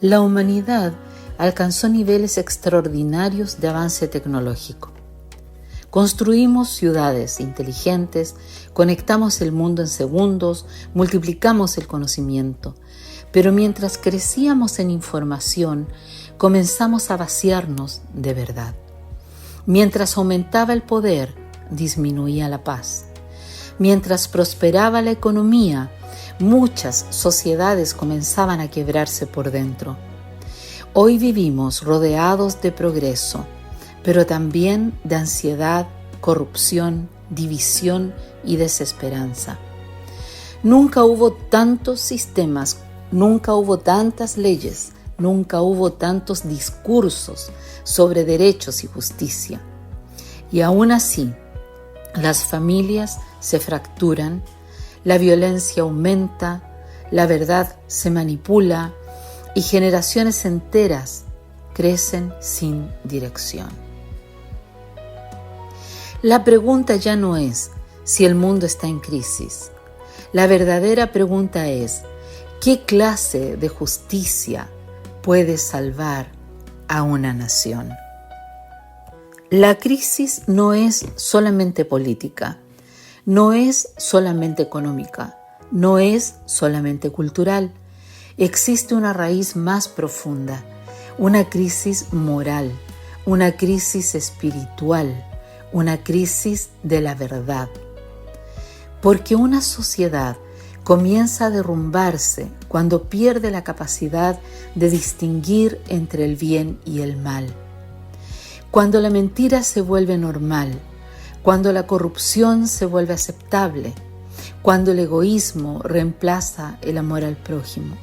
La humanidad alcanzó niveles extraordinarios de avance tecnológico. Construimos ciudades inteligentes, conectamos el mundo en segundos, multiplicamos el conocimiento. Pero mientras crecíamos en información, comenzamos a vaciarnos de verdad. Mientras aumentaba el poder, disminuía la paz. Mientras prosperaba la economía, muchas sociedades comenzaban a quebrarse por dentro. Hoy vivimos rodeados de progreso, pero también de ansiedad, corrupción, división y desesperanza. Nunca hubo tantos sistemas, nunca hubo tantas leyes, nunca hubo tantos discursos sobre derechos y justicia. Y aún así, las familias se fracturan, la violencia aumenta, la verdad se manipula y generaciones enteras crecen sin dirección. La pregunta ya no es si el mundo está en crisis. La verdadera pregunta es: ¿qué clase de justicia puede salvar a una nación? La crisis no es solamente política, no es solamente económica, no es solamente cultural. Existe una raíz más profunda, una crisis moral, una crisis espiritual, una crisis de la verdad. Porque una sociedad comienza a derrumbarse cuando pierde la capacidad de distinguir entre el bien y el mal. Cuando la mentira se vuelve normal, cuando la corrupción se vuelve aceptable, cuando el egoísmo reemplaza el amor al prójimo.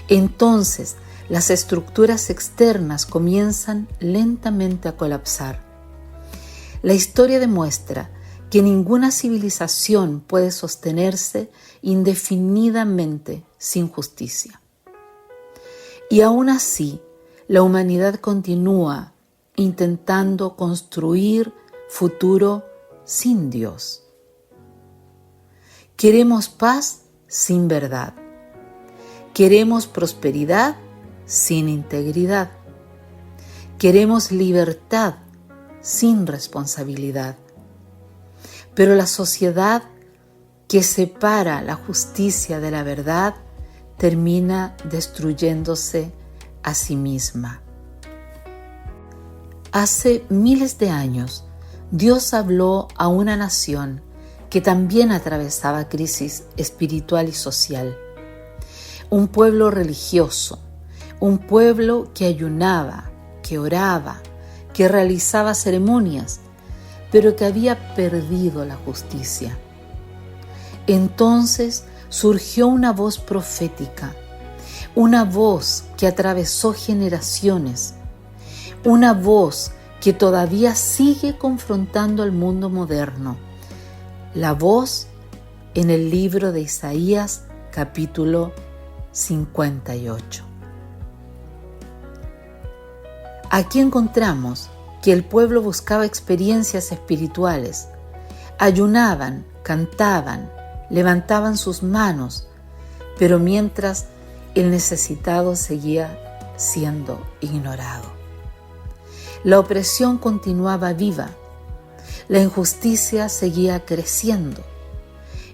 Entonces, las estructuras externas comienzan lentamente a colapsar. La historia demuestra que ninguna civilización puede sostenerse indefinidamente sin justicia. Y aún así, la humanidad continúa intentando construir futuro sin Dios. Queremos paz sin verdad. Queremos prosperidad sin integridad. Queremos libertad sin responsabilidad. Pero la sociedad que separa la justicia de la verdad termina destruyéndose a sí misma. Hace miles de años, Dios habló a una nación que también atravesaba crisis espiritual y social. Un pueblo religioso, un pueblo que ayunaba, que oraba, que realizaba ceremonias, pero que había perdido la justicia. Entonces surgió una voz profética, una voz que atravesó generaciones, una voz que todavía sigue confrontando al mundo moderno. La voz en el libro de Isaías, capítulo 58. Aquí encontramos que el pueblo buscaba experiencias espirituales, ayunaban, cantaban, levantaban sus manos, pero mientras el necesitado seguía siendo ignorado. La opresión continuaba viva, la injusticia seguía creciendo.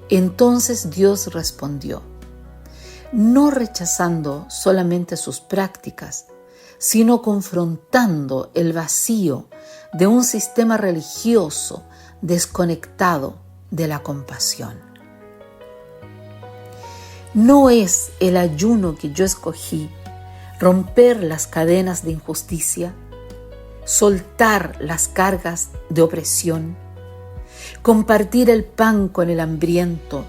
Entonces Dios respondió, no rechazando solamente sus prácticas, sino confrontando el vacío de un sistema religioso desconectado de la compasión. No es el ayuno que yo escogí romper las cadenas de injusticia, soltar las cargas de opresión, compartir el pan con el hambriento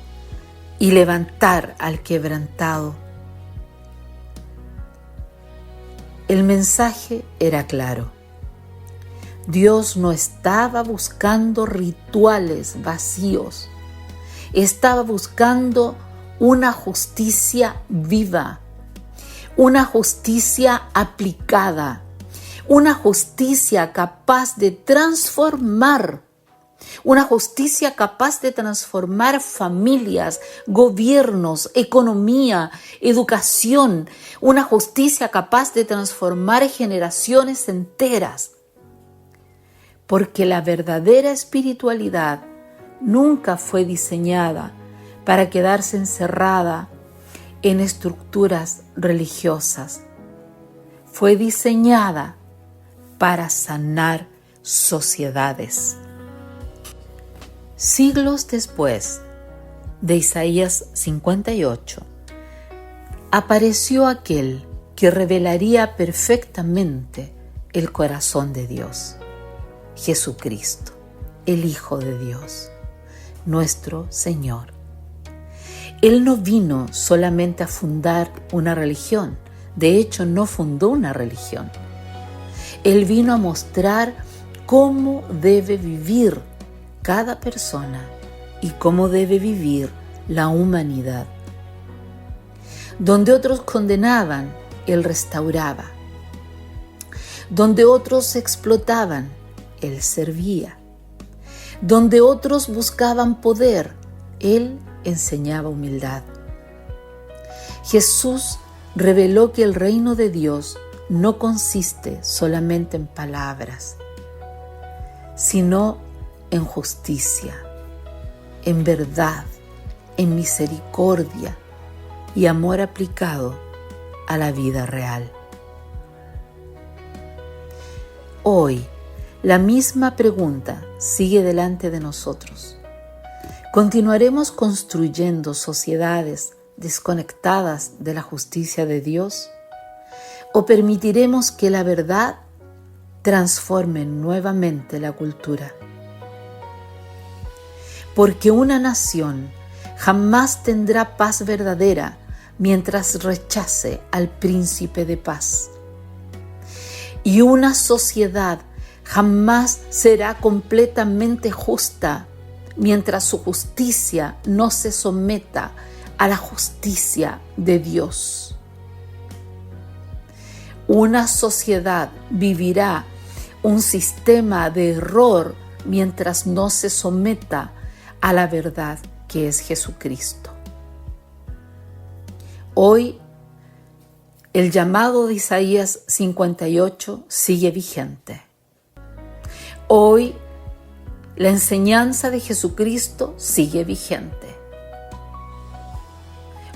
y levantar al quebrantado. El mensaje era claro. Dios no estaba buscando rituales vacíos, estaba buscando una justicia viva, una justicia aplicada, una justicia capaz de transformar, una justicia capaz de transformar familias, gobiernos, economía, educación, una justicia capaz de transformar generaciones enteras. Porque la verdadera espiritualidad nunca fue diseñada para quedarse encerrada en estructuras religiosas. Fue diseñada para sanar sociedades. Siglos después de Isaías 58, apareció aquel que revelaría perfectamente el corazón de Dios, Jesucristo, el Hijo de Dios, nuestro Señor. Él no vino solamente a fundar una religión, de hecho no fundó una religión. Él vino a mostrar cómo debe vivir cada persona y cómo debe vivir la humanidad. Donde otros condenaban, Él restauraba. Donde otros explotaban, Él servía. Donde otros buscaban poder, Él enseñaba humildad. Jesús reveló que el reino de Dios no consiste solamente en palabras, sino en justicia, en verdad, en misericordia y amor aplicado a la vida real. Hoy, la misma pregunta sigue delante de nosotros. ¿Continuaremos construyendo sociedades desconectadas de la justicia de Dios? ¿O permitiremos que la verdad transforme nuevamente la cultura? Porque una nación jamás tendrá paz verdadera mientras rechace al príncipe de paz. Y una sociedad jamás será completamente justa mientras su justicia no se someta a la justicia de Dios. Una sociedad vivirá un sistema de error mientras no se someta a la verdad que es Jesucristo. Hoy, el llamado de Isaías 58 sigue vigente. Hoy, la enseñanza de Jesucristo sigue vigente.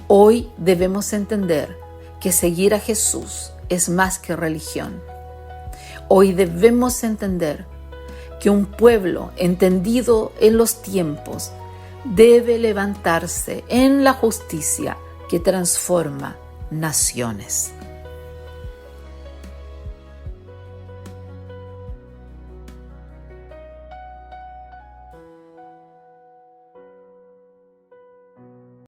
Hoy debemos entender que seguir a Jesús es más que religión. Hoy debemos entender que un pueblo entendido en los tiempos debe levantarse en la justicia que transforma naciones.